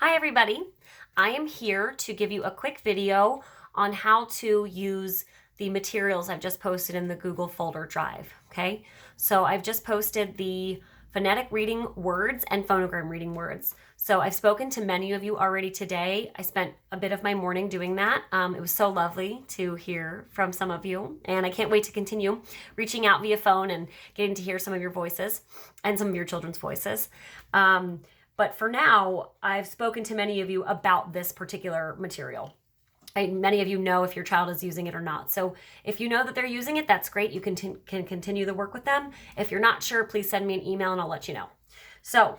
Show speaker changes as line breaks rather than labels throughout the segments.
Hi everybody, I am here to give you a quick video on how to use the materials I've just posted in the Google folder drive, okay? So I've just posted the phonetic reading words and phonogram reading words. So I've spoken to many of you already today. I spent a bit of my morning doing that. It was so lovely to hear from some of you, and I can't wait to continue reaching out via phone and getting to hear some of your voices and some of your children's voices. But for now, I've spoken to many of you about this particular material. Many of you know if your child is using it or not. So if you know that they're using it, that's great. You can continue the work with them. If you're not sure, please send me an email and I'll let you know. So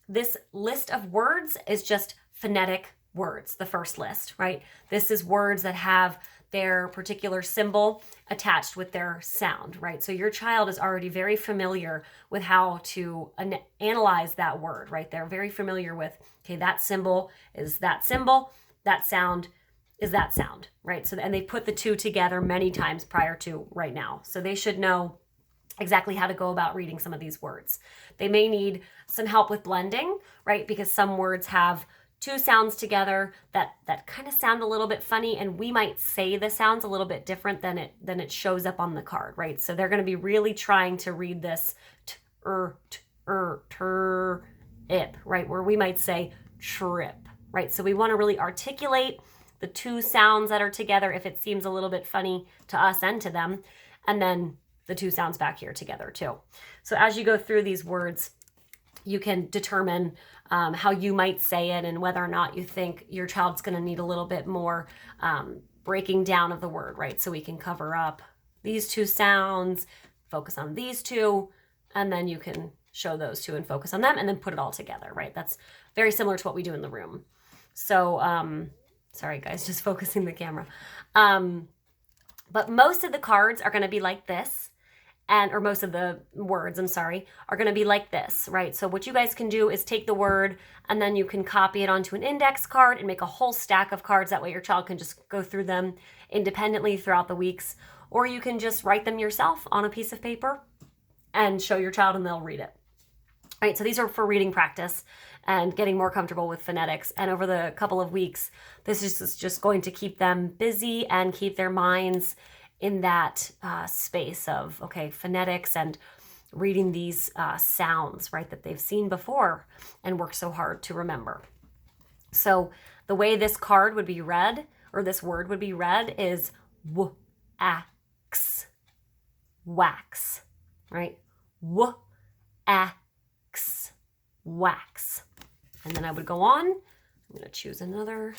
this list of words is just phonetic words, the first list, right? This is words that have their particular symbol attached with their sound, right? So your child is already very familiar with how to analyze that word, right? They're very familiar with, okay, that symbol is that symbol, that sound is that sound, right? So, and they put the two together many times prior to right now. So they should know exactly how to go about reading some of these words. They may need some help with blending, right? Because some words have two sounds together that kind of sound a little bit funny, and we might say the sounds a little bit different than it shows up on the card, right? So they're going to be really trying to read this ip, right? Where we might say trip, right? So we want to really articulate the two sounds that are together if it seems a little bit funny to us and to them, and then the two sounds back here together too. So as you go through these words, you can determine how you might say it and whether or not you think your child's going to need a little bit more breaking down of the word, right? So we can cover up these two sounds, focus on these two, and then you can show those two and focus on them and then put it all together, right? That's very similar to what we do in the room. So, sorry guys, just focusing the camera. But most of the cards are going to be like this. Or most of the words, are going to be like this, right? So what you guys can do is take the word and then you can copy it onto an index card and make a whole stack of cards. That way your child can just go through them independently throughout the weeks. Or you can just write them yourself on a piece of paper and show your child and they'll read it. All right, so these are for reading practice and getting more comfortable with phonetics. And over the couple of weeks, this is just going to keep them busy and keep their minds in that space of, okay, phonetics and reading these sounds, right, that they've seen before and worked so hard to remember. So the way this card would be read, or this word would be read, is w-ax, wax, right? W-ax, wax. And then I would go on. I'm going to choose another.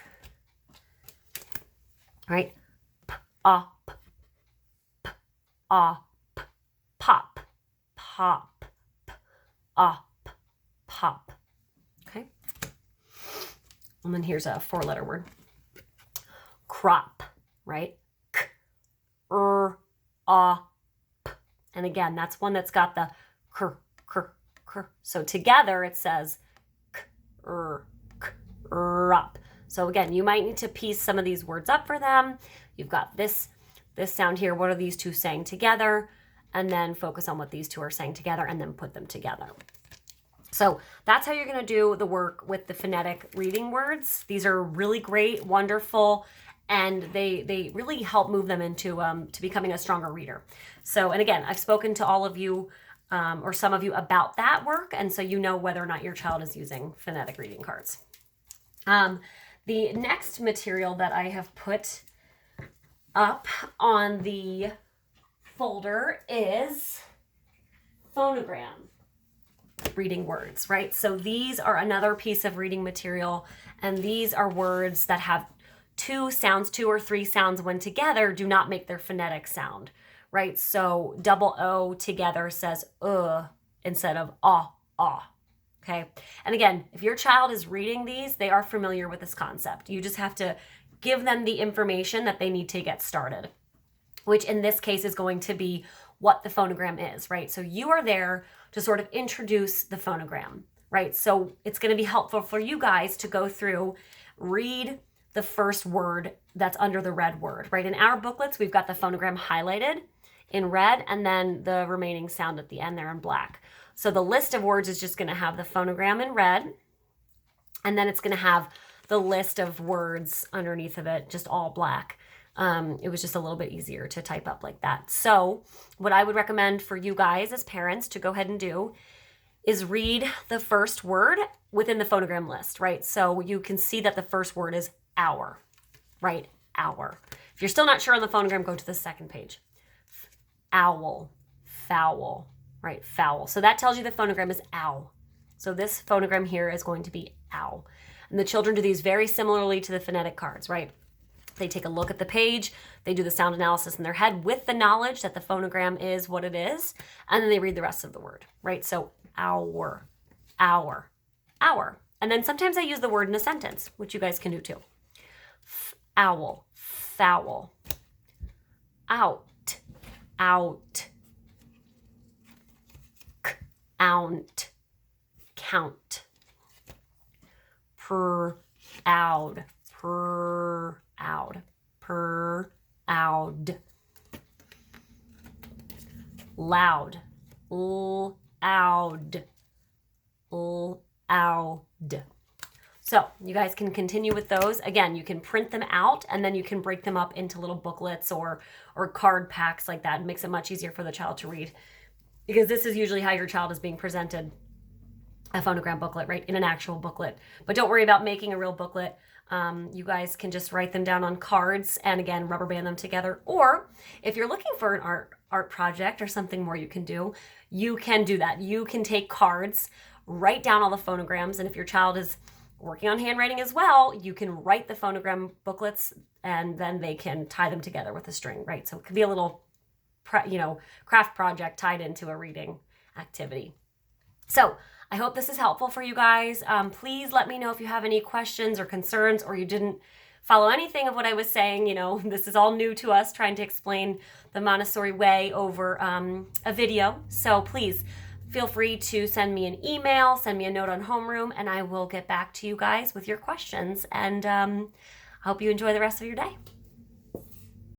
All right, p-up, up, pop, pop, up, pop. Okay. And then here's a four-letter word. Crop, right? K, up. And again, that's one that's got the kr. So together it says crop. So again, you might need to piece some of these words up for them. You've got this sound here. What are these two saying together? And then focus on what these two are saying together and then put them together. So that's how you're going to do the work with the phonetic reading words. These are really great, wonderful, and they really help move them into to becoming a stronger reader. So, and again, I've spoken to all of you or some of you about that work, and so you know whether or not your child is using phonetic reading cards. The next material that I have put up on the folder is phonogram reading words, right? So these are another piece of reading material, and these are words that have two sounds, two or three sounds when together do not make their phonetic sound, right? So double O together says instead of ah. Okay. And again, if your child is reading these, they are familiar with this concept. You just have to give them the information that they need to get started, which in this case is going to be what the phonogram is, right? So you are there to sort of introduce the phonogram, right? So it's going to be helpful for you guys to go through, read the first word that's under the red word, right? In our booklets, we've got the phonogram highlighted in red and then the remaining sound at the end there in black. So the list of words is just going to have the phonogram in red And then it's going to have the list of words underneath of it, just all black. It was just a little bit easier to type up like that. So what I would recommend for you guys as parents to go ahead and do is read the first word within the phonogram list, right? So you can see that the first word is hour, right? Hour. If you're still not sure on the phonogram, go to the second page. Owl, foul, right? Foul. So that tells you the phonogram is ow. So this phonogram here is going to be ow. And the children do these very similarly to the phonetic cards, right? They take a look at the page, they do the sound analysis in their head with the knowledge that the phonogram is what it is, and then they read the rest of the word, right? So hour, hour, hour. And then sometimes I use the word in a sentence, which you guys can do too. Owl, foul, out, out, count, count, per, out, per, out, per, out, loud, loud, loud. So you guys can continue with those. Again, you can print them out and then you can break them up into little booklets or card packs like that. It makes it much easier for the child to read, because this is usually how your child is being presented a phonogram booklet, right? In an actual booklet. But don't worry about making a real booklet. You guys can just write them down on cards and again, rubber band them together. Or if you're looking for an art project or something more you can do that. You can take cards, write down all the phonograms, and if your child is working on handwriting as well, you can write the phonogram booklets and then they can tie them together with a string, right? So it could be a little, craft project tied into a reading activity. So I hope this is helpful for you guys. Please let me know if you have any questions or concerns or you didn't follow anything of what I was saying. This is all new to us, trying to explain the Montessori way over a video. So please feel free to send me an email, send me a note on homeroom, and I will get back to you guys with your questions. And I hope you enjoy the rest of your day.